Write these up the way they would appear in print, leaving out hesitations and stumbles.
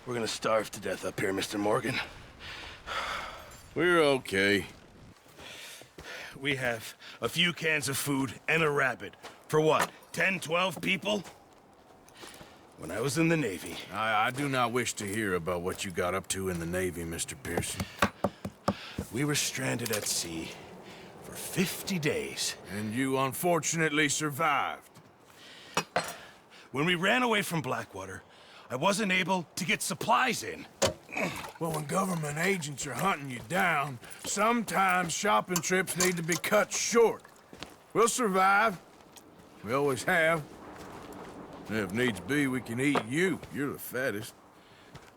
We're gonna starve to death up here, Mr. Morgan. We're okay. We have a few cans of food and a rabbit. For what, 10, 12 people? When I was in the Navy... I do not wish to hear about what you got up to in the Navy, Mr. Pearson. We were stranded at sea for 50 days. And you unfortunately survived. When we ran away from Blackwater, I wasn't able to get supplies in. Well, when government agents are hunting you down, sometimes shopping trips need to be cut short. We'll survive. We always have. And if needs be, we can eat you. You're the fattest.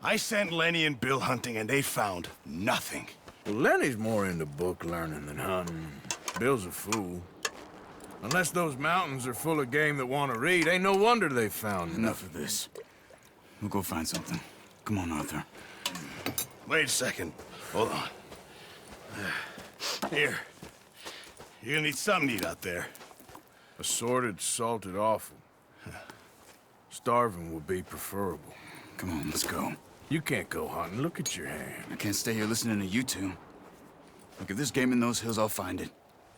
I sent Lenny and Bill hunting, and they found nothing. Well, Lenny's more into book learning than hunting. Bill's a fool. Unless those mountains are full of game that want to read, ain't no wonder they found Enough of this. We'll go find something. Come on, Arthur. Wait a second. Hold on. Here. You're gonna need something to eat out there. Assorted, salted offal. Starving would be preferable. Come on, let's go. You can't go hunting. Look at your hand. I can't stay here listening to you two. Look, if there's game in those hills, I'll find it.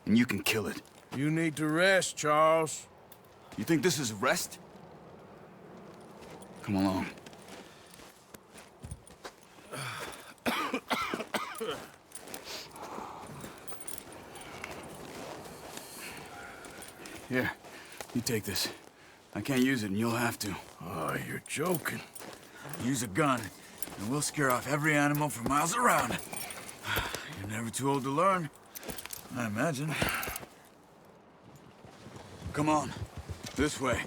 And you can kill it. You need to rest, Charles. You think this is rest? Come along. Here, you take this. I can't use it, and you'll have to. Oh, you're joking. Use a gun, and we'll scare off every animal for miles around. You're never too old to learn, I imagine. Come on, this way.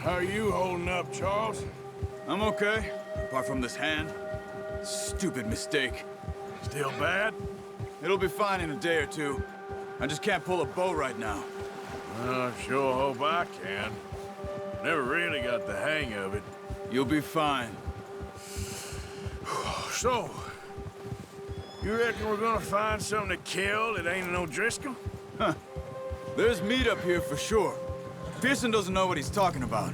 How are you holding up, Charles? I'm okay, apart from this hand. Stupid mistake. Still bad? It'll be fine in a day or two. I just can't pull a bow right now. I sure hope I can. Never really got the hang of it. You'll be fine. So, you reckon we're gonna find something to kill that ain't no Driscoll? There's meat up here for sure. Pearson doesn't know what he's talking about.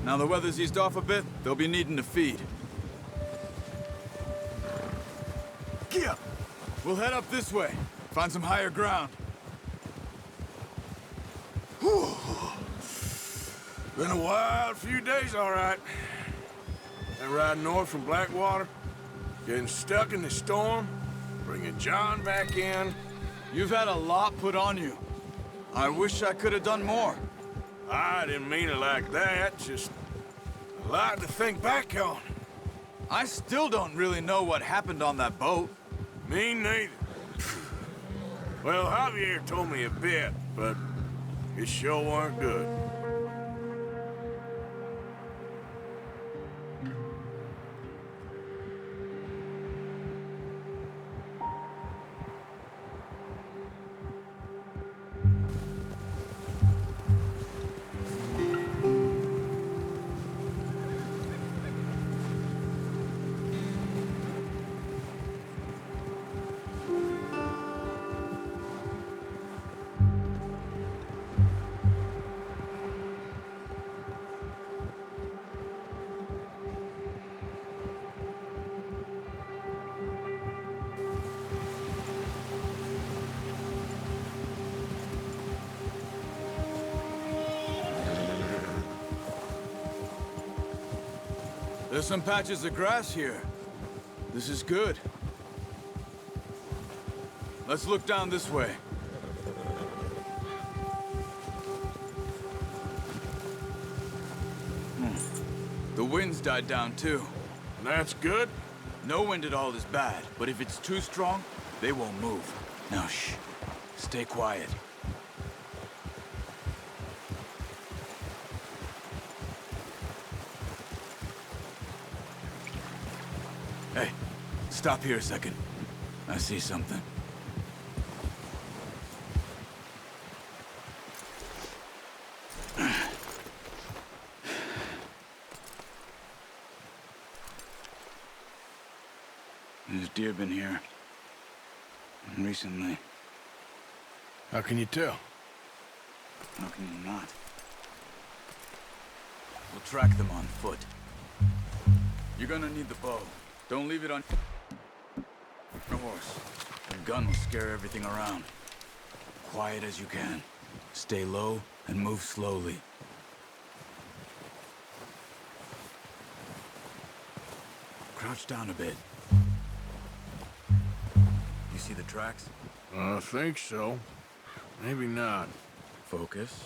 Now the weather's eased off a bit, they'll be needing to feed. Get up! We'll head up this way. Find some higher ground. Whew. Been a wild few days, all right. That ride north from Blackwater, getting stuck in the storm, bringing John back in. You've had a lot put on you. I wish I could have done more. I didn't mean it like that, just a lot to think back on. I still don't really know what happened on that boat. Me neither. Well, Javier told me a bit, but it sure weren't good. There's some patches of grass here. This is good. Let's look down this way. The wind's died down too. That's good. No wind at all is bad, but if it's too strong, they won't move. Now shh. Stay quiet. Hey, stop here a second. I see something. There's deer been here. Recently. How can you tell? How can you not? We'll track them on foot. You're gonna need the bow. Don't leave it on your horse. Your gun will scare everything around. Quiet as you can. Stay low and move slowly. Crouch down a bit. You see the tracks? I think so. Maybe not. Focus.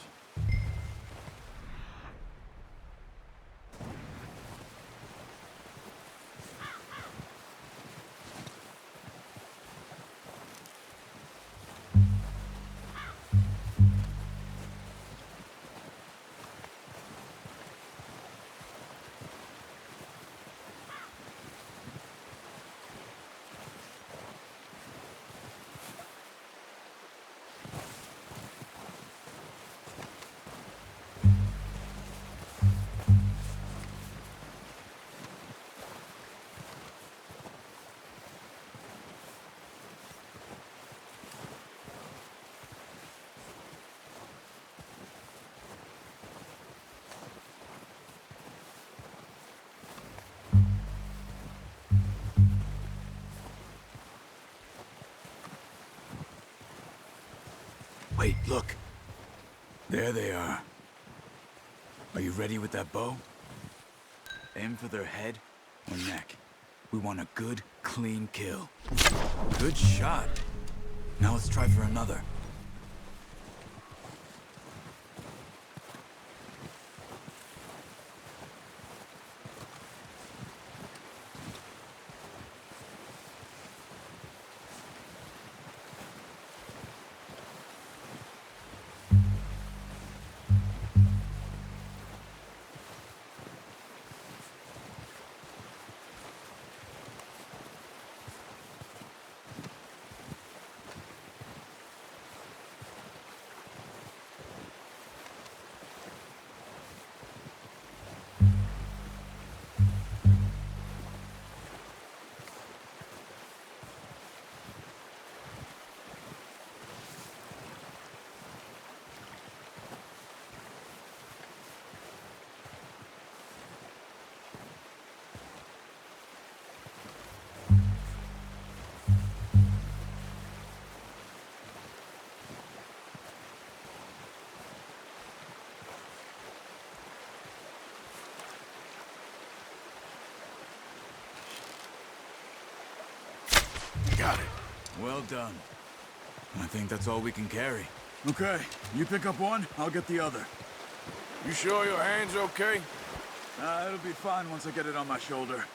Wait, look. There they are. Are you ready with that bow? Aim for their head or neck. We want a good, clean kill. Good shot. Now let's try for another. Got it. Well done. I think that's all we can carry. Okay, you pick up one, I'll get the other. You sure your hand's okay? It'll be fine once I get it on my shoulder.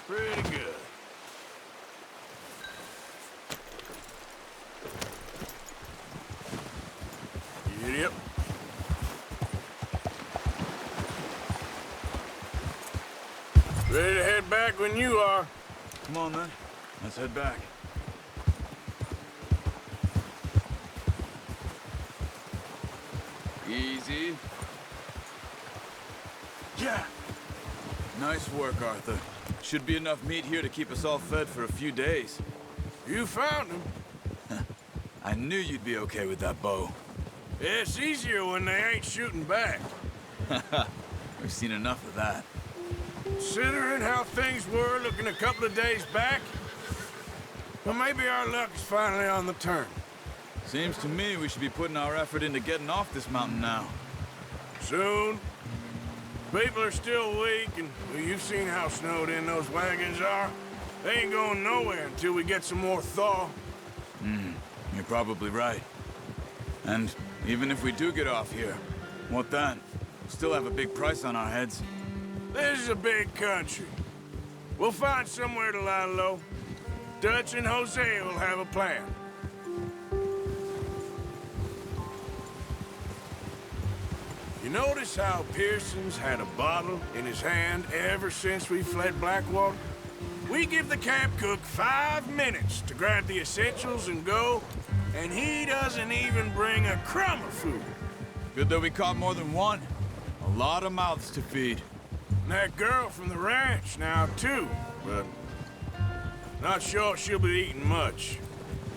Pretty good. Yep. Ready to head back when you are. Come on, then. Let's head back. Easy. Yeah. Nice work, Arthur. Should be enough meat here to keep us all fed for a few days. You found him. I knew you'd be okay with that bow. It's easier when they ain't shooting back. We've seen enough of that. Considering how things were looking a couple of days back, well, maybe our luck is finally on the turn. Seems to me we should be putting our effort into getting off this mountain now. Soon. People are still weak, and well, you've seen how snowed in those wagons are. They ain't going nowhere until we get some more thaw. You're probably right. And even if we do get off here, what then? Still have a big price on our heads. This is a big country. We'll find somewhere to lie low. Dutch and Hosea will have a plan. You notice how Pearson's had a bottle in his hand ever since we fled Blackwater? We give the camp cook 5 minutes to grab the essentials and go, and he doesn't even bring a crumb of food. Good that we caught more than one. A lot of mouths to feed. And that girl from the ranch now, too, but not sure she'll be eating much.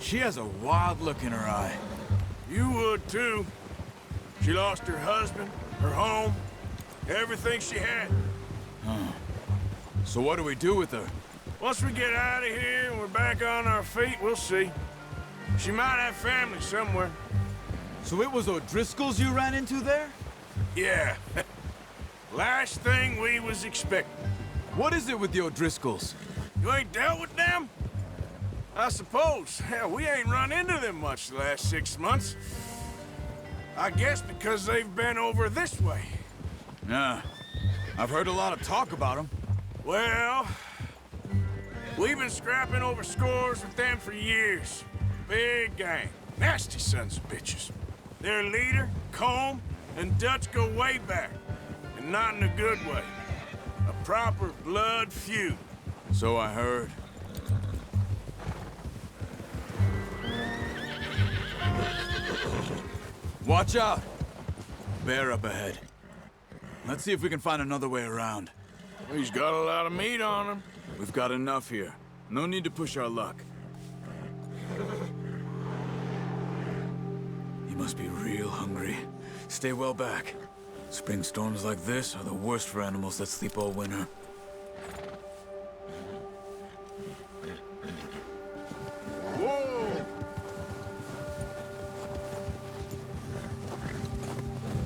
She has a wild look in her eye. You would, too. She lost her husband, her home, everything she had. So what do we do with her? Once we get out of here and we're back on our feet, we'll see. She might have family somewhere. So it was O'Driscoll's you ran into there? Yeah. Last thing we was expecting. What is it with the O'Driscolls? You ain't dealt with them? I suppose. Hell, we ain't run into them much the last 6 months. I guess because they've been over this way. Yeah. I've heard a lot of talk about them. Well, we've been scrapping over scores with them for years. Big gang. Nasty sons of bitches. Their leader, Colm, and Dutch go way back. And not in a good way. A proper blood feud. So I heard. Watch out! Bear up ahead. Let's see if we can find another way around. He's got a lot of meat on him. We've got enough here. No need to push our luck. He must be real hungry. Stay well back. Spring storms like this are the worst for animals that sleep all winter. Whoa!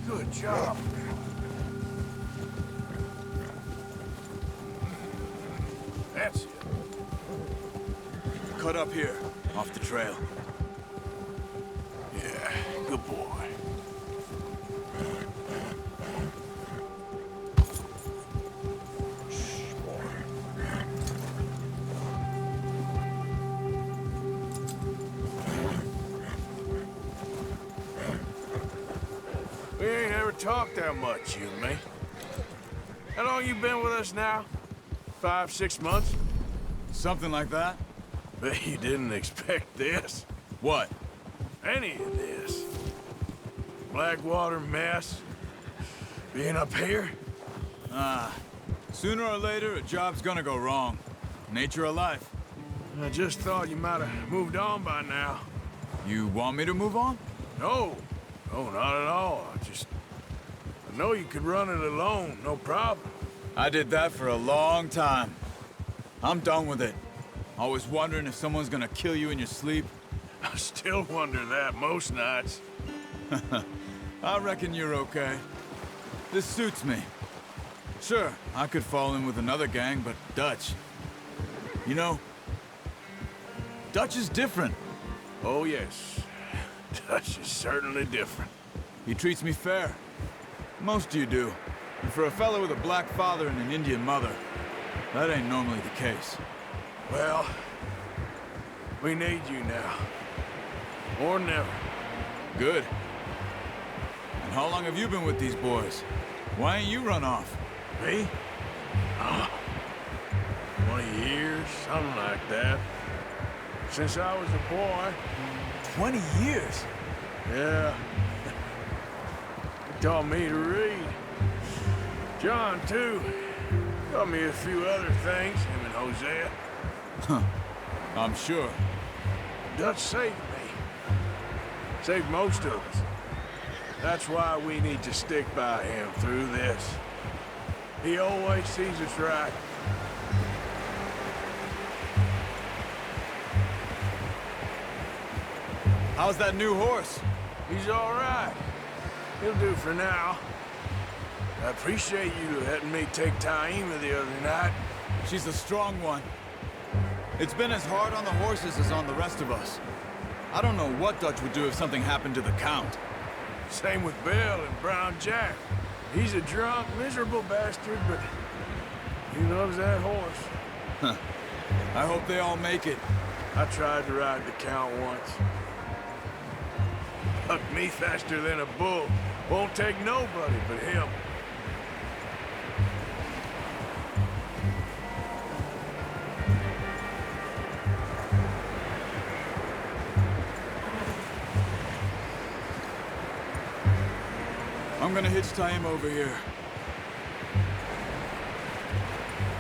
Good job. That's it. Cut up here, off the trail. Yeah, good boy. Shh, boy. We ain't ever talked that much, you and me. How long you been with us now? 5, 6 months? Something like that? Bet you didn't expect this. What? Any of this. Blackwater mess. Being up here. Sooner or later, a job's gonna go wrong. Nature of life. I just thought you might have moved on by now. You want me to move on? No. No, not at all. I know you could run it alone, no problem. I did that for a long time. I'm done with it. Always wondering if someone's gonna kill you in your sleep. I still wonder that most nights. I reckon you're okay. This suits me. Sure, I could fall in with another gang, but Dutch... You know, Dutch is different. Oh, yes. Dutch is certainly different. He treats me fair. Most of you do. And for a fellow with a black father and an Indian mother, that ain't normally the case. Well, we need you now. Or never. Good. And how long have you been with these boys? Why ain't you run off? Me? 20 years, something like that. Since I was a boy. 20 years? Yeah. He taught me to read. John, too. Taught me a few other things, him and Hosea. I'm sure. Dutch saved me. Saved most of us. That's why we need to stick by him through this. He always sees us right. How's that new horse? He's all right. He'll do for now. I appreciate you letting me take Taima the other night. She's a strong one. It's been as hard on the horses as on the rest of us. I don't know what Dutch would do if something happened to the Count. Same with Bill and Brown Jack. He's a drunk, miserable bastard, but he loves that horse. I hope they all make it. I tried to ride the Count once. Hucked me faster than a bull. Won't take nobody but him. I'm gonna hitch Taima over here.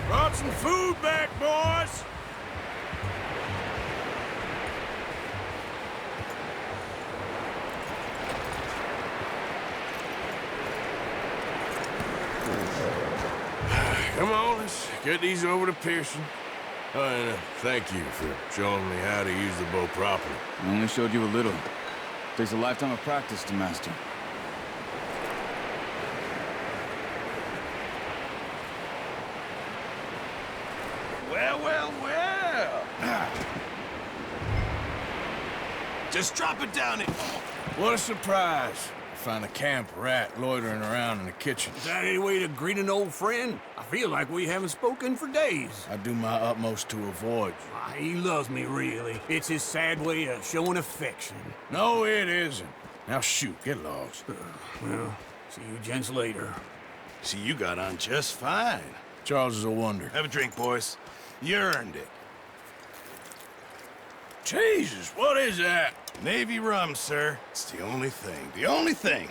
Brought some food back, boys! Come on, let's get these over to Pearson. Oh, and thank you for showing me how to use the bow properly. I only showed you a little. Takes a lifetime of practice to master. Well, well, well. Just drop it down and... What a surprise. Find a camp rat loitering around in the kitchen. Is that any way to greet an old friend? I feel like we haven't spoken for days. I do my utmost to avoid you. Ah, he loves me, really. It's his sad way of showing affection. No, it isn't. Now shoot, get lost. Well, see you gents later. See, you got on just fine. Charles is a wonder. Have a drink, boys. You earned it. Jesus, what is that? Navy rum, sir. It's the only thing. The only thing.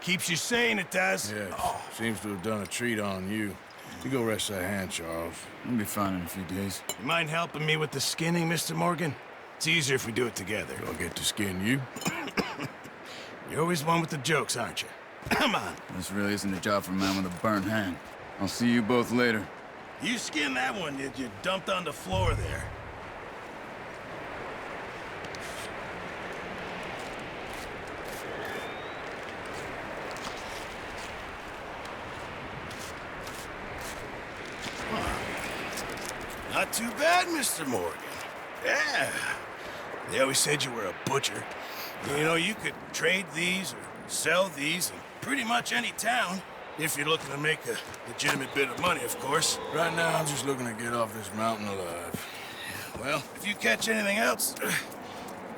Keeps you sane, it does. Yes, seems to have done a treat on you. You go rest that hand, Charles. I'll be fine in a few days. You mind helping me with the skinning, Mr. Morgan? It's easier if we do it together. Do I get to skin you? You're always one with the jokes, aren't you? Come on. This really isn't a job for a man with a burnt hand. I'll see you both later. You skinned that one that you dumped on the floor there. Not too bad, Mr. Morgan. Yeah. They always said you were a butcher. You know, you could trade these or sell these in pretty much any town. If you're looking to make a legitimate bit of money, of course. Right now, I'm just looking to get off this mountain alive. Well, if you catch anything else,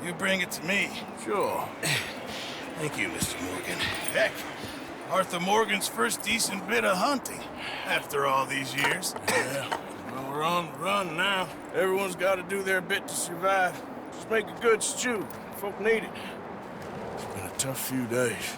you bring it to me. Sure. Thank you, Mr. Morgan. Heck, Arthur Morgan's first decent bit of hunting after all these years. Yeah. Well, we're on the run now. Everyone's got to do their bit to survive. Just make a good stew. Folk need it. It's been a tough few days.